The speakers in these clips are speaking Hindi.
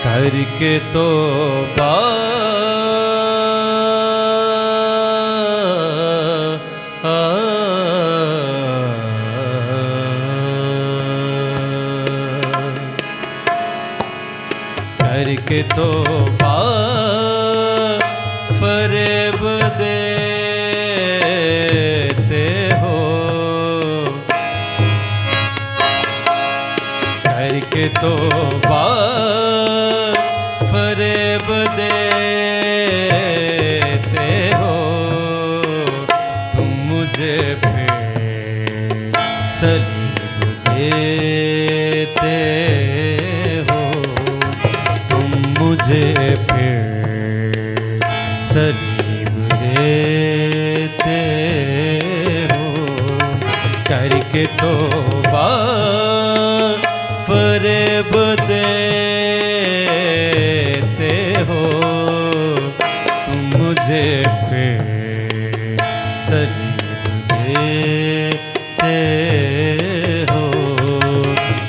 करके तौबा करके तौबा फरेब देते हो, करके तौबा फरेब देते हो, तुम मुझे फिर सलीब देते हो, तुम मुझे फिर सलीब देते हो, करके तौबा फरेब देते हो, तुम मुझे फिर सलीब देते हो,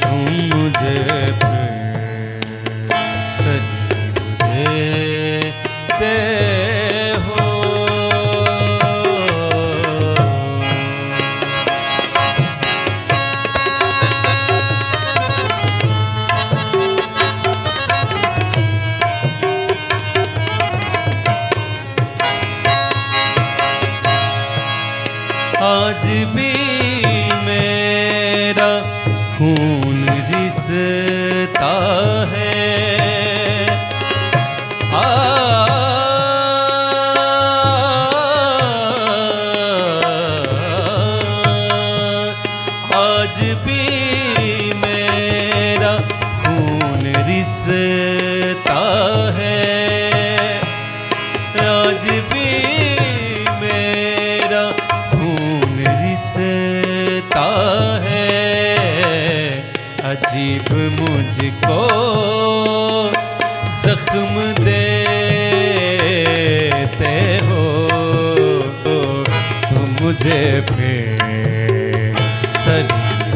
तुम मुझे फिर सलीब देते हो। आज भी मेरा खून रिसता है, आज भी मेरा खून रिसता है, आज भी मेरा रिसता है, अजीब मुझको जख्म देते हो, तुम मुझे फिर सलीब